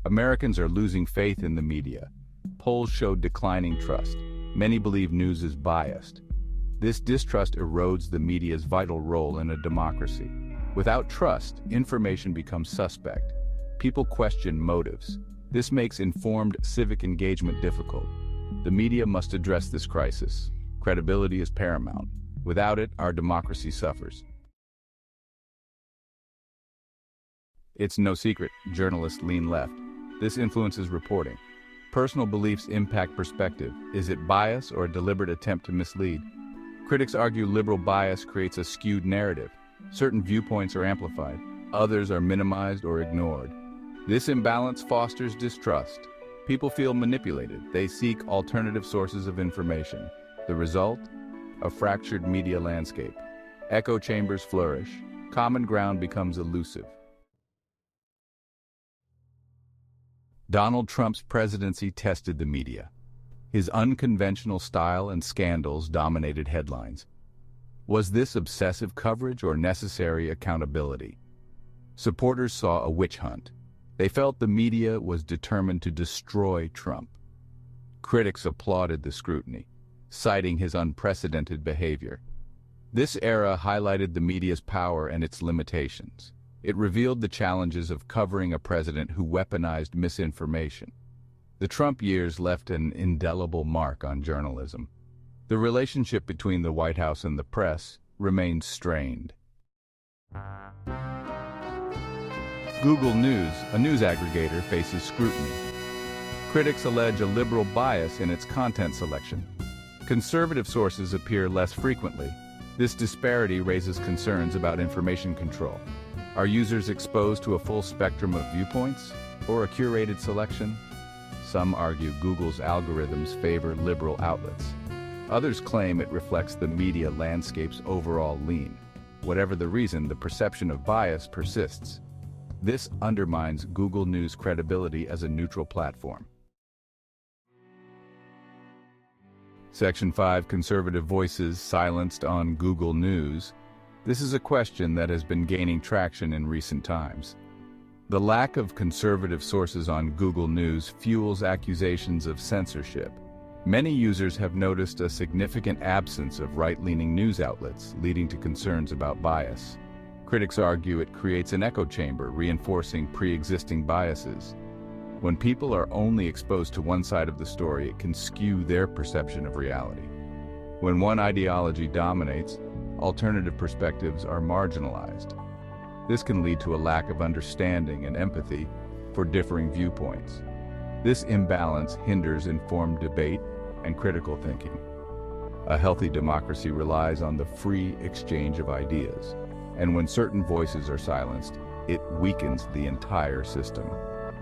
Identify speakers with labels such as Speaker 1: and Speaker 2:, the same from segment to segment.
Speaker 1: Americans are losing faith in the media. Polls show declining trust. Many believe news is biased. This distrust erodes the media's vital role in a democracy. Without trust, information becomes suspect. People question motives. This makes informed civic engagement difficult. The media must address this crisis. Credibility is paramount. Without it, our democracy suffers. It's no secret, journalists lean left. This influences reporting. Personal beliefs impact perspective. Is it bias or a deliberate attempt to mislead? Critics argue liberal bias creates a skewed narrative. Certain viewpoints are amplified. Others are minimized or ignored. This imbalance fosters distrust. People feel manipulated. They seek alternative sources of information. The result? A fractured media landscape. Echo chambers flourish. Common ground becomes elusive. Donald Trump's presidency tested the media. His unconventional style and scandals dominated headlines. Was this obsessive coverage or necessary accountability? Supporters saw a witch hunt. They felt the media was determined to destroy Trump. Critics applauded the scrutiny, citing his unprecedented behavior. This era highlighted the media's power and its limitations. It revealed the challenges of covering a president who weaponized misinformation. The Trump years left an indelible mark on journalism. The relationship between the White House and the press remains strained. Google News, a news aggregator, faces scrutiny. Critics allege a liberal bias in its content selection. Conservative sources appear less frequently. This disparity raises concerns about information control. Are users exposed to a full spectrum of viewpoints, or a curated selection? Some argue Google's algorithms favor liberal outlets. Others claim it reflects the media landscape's overall lean. Whatever the reason, the perception of bias persists. This undermines Google News' credibility as a neutral platform. Section 5. Conservative voices silenced on Google News. This is a question that has been gaining traction in recent times. The lack of conservative sources on Google News fuels accusations of censorship. Many users have noticed a significant absence of right-leaning news outlets, leading to concerns about bias. Critics argue it creates an echo chamber, reinforcing pre-existing biases. When people are only exposed to one side of the story, it can skew their perception of reality. When one ideology dominates, alternative perspectives are marginalized. This can lead to a lack of understanding and empathy for differing viewpoints. This imbalance hinders informed debate and critical thinking. A healthy democracy relies on the free exchange of ideas, and when certain voices are silenced, it weakens the entire system.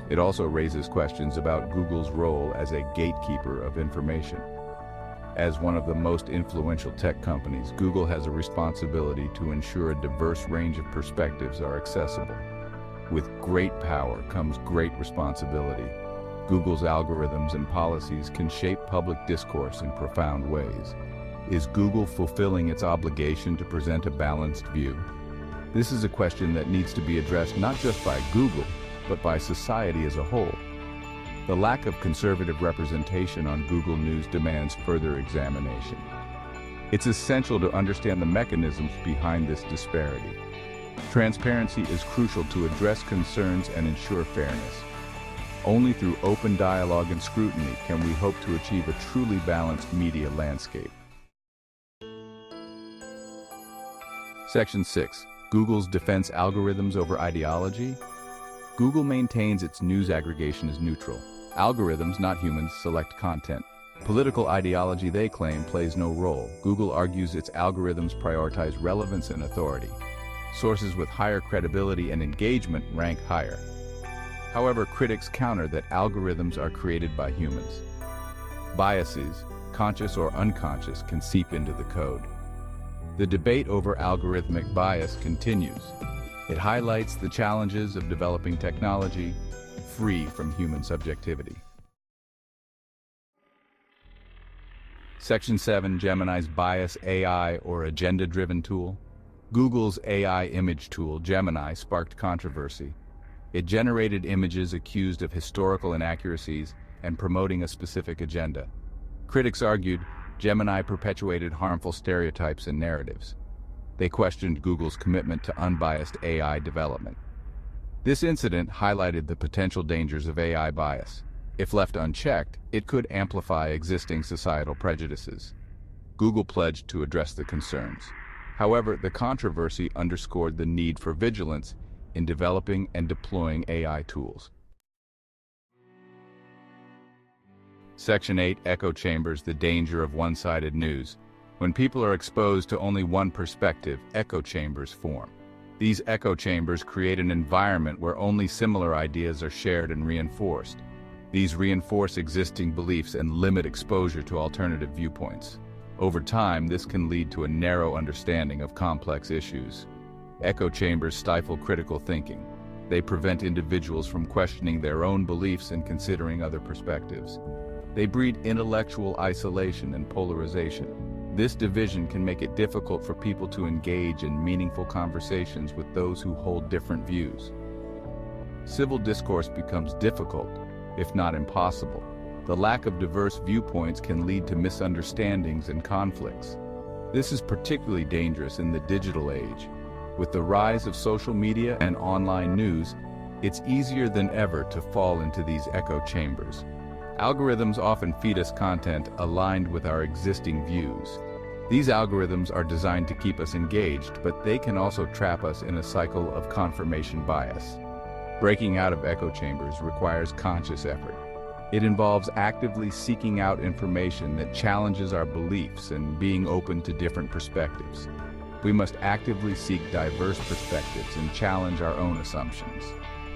Speaker 1: It also raises questions about Google's role as a gatekeeper of information. As one of the most influential tech companies, Google has a responsibility to ensure a diverse range of perspectives are accessible. With great power comes great responsibility. Google's algorithms and policies can shape public discourse in profound ways. Is Google fulfilling its obligation to present a balanced view? This is a question that needs to be addressed not just by Google, but by society as a whole. The lack of conservative representation on Google News demands further examination. It's essential to understand the mechanisms behind this disparity. Transparency is crucial to address concerns and ensure fairness. Only through open dialogue and scrutiny can we hope to achieve a truly balanced media landscape. Section 6. Google's defense algorithms over ideology. Google maintains its news aggregation as neutral. Algorithms, not humans, select content. Political ideology, they claim, plays no role. Google argues its algorithms prioritize relevance and authority. Sources with higher credibility and engagement rank higher. However, critics counter that algorithms are created by humans. Biases, conscious or unconscious, can seep into the code. The debate over algorithmic bias continues. It highlights the challenges of developing technology free from human subjectivity. Section 7. Gemini's bias AI or agenda-driven tool. Google's AI image tool, Gemini, sparked controversy. It generated images accused of historical inaccuracies and promoting a specific agenda. Critics argued Gemini perpetuated harmful stereotypes and narratives. They questioned Google's commitment to unbiased AI development. This incident highlighted the potential dangers of AI bias. If left unchecked, it could amplify existing societal prejudices. Google pledged to address the concerns. However, the controversy underscored the need for vigilance in developing and deploying AI tools. Section 8, Echo Chambers, the danger of one-sided news. When people are exposed to only one perspective, echo chambers form. These echo chambers create an environment where only similar ideas are shared and reinforced. These reinforce existing beliefs and limit exposure to alternative viewpoints. Over time, this can lead to a narrow understanding of complex issues. Echo chambers stifle critical thinking. They prevent individuals from questioning their own beliefs and considering other perspectives. They breed intellectual isolation and polarization. This division can make it difficult for people to engage in meaningful conversations with those who hold different views. Civil discourse becomes difficult, if not impossible. The lack of diverse viewpoints can lead to misunderstandings and conflicts. This is particularly dangerous in the digital age. With the rise of social media and online news, it's easier than ever to fall into these echo chambers. Algorithms often feed us content aligned with our existing views. These algorithms are designed to keep us engaged, but they can also trap us in a cycle of confirmation bias. Breaking out of echo chambers requires conscious effort. It involves actively seeking out information that challenges our beliefs and being open to different perspectives. We must actively seek diverse perspectives and challenge our own assumptions.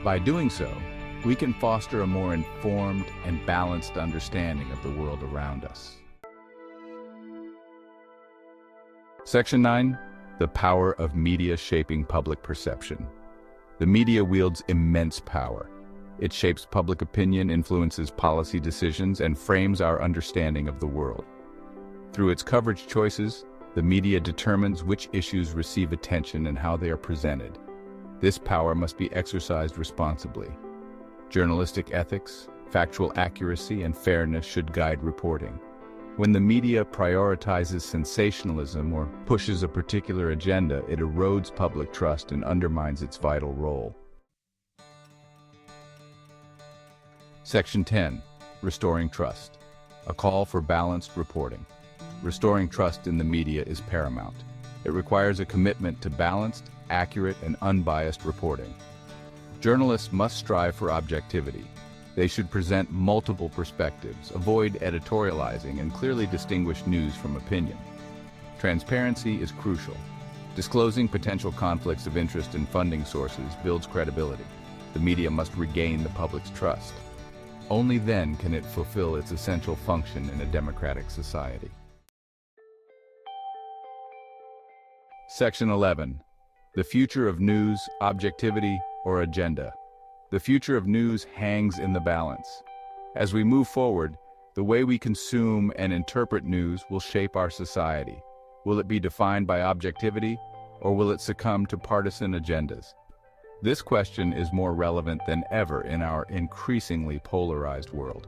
Speaker 1: By doing so, we can foster a more informed and balanced understanding of the world around us. Section 9. The power of media shaping public perception. The media wields immense power. It shapes public opinion, influences policy decisions, and frames our understanding of the world. Through its coverage choices, the media determines which issues receive attention and how they are presented. This power must be exercised responsibly. Journalistic ethics, factual accuracy, and fairness should guide reporting. When the media prioritizes sensationalism or pushes a particular agenda, it erodes public trust and undermines its vital role. Section 10. Restoring trust. A call for balanced reporting. Restoring trust in the media is paramount. It requires a commitment to balanced, accurate, and unbiased reporting. Journalists must strive for objectivity. They should present multiple perspectives, avoid editorializing, and clearly distinguish news from opinion. Transparency is crucial. Disclosing potential conflicts of interest and funding sources builds credibility. The media must regain the public's trust. Only then can it fulfill its essential function in a democratic society. Section 11. The future of news, objectivity, or agenda. The future of news hangs in the balance. As we move forward, the way we consume and interpret news will shape our society. Will it be defined by objectivity, or will it succumb to partisan agendas? This question is more relevant than ever in our increasingly polarized world.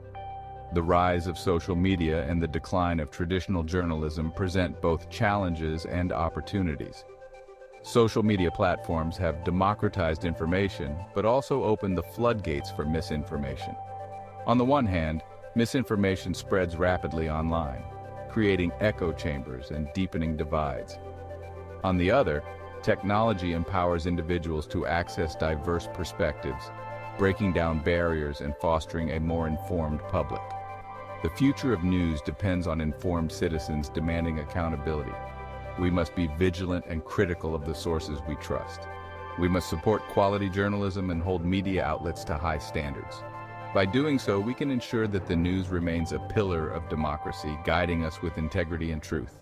Speaker 1: The rise of social media and the decline of traditional journalism present both challenges and opportunities. Social media platforms have democratized information, but also opened the floodgates for misinformation. On the one hand, misinformation spreads rapidly online, creating echo chambers and deepening divides. On the other, technology empowers individuals to access diverse perspectives, breaking down barriers and fostering a more informed public. The future of news depends on informed citizens demanding accountability. We must be vigilant and critical of the sources we trust. We must support quality journalism and hold media outlets to high standards. By doing so, we can ensure that the news remains a pillar of democracy, guiding us with integrity and truth.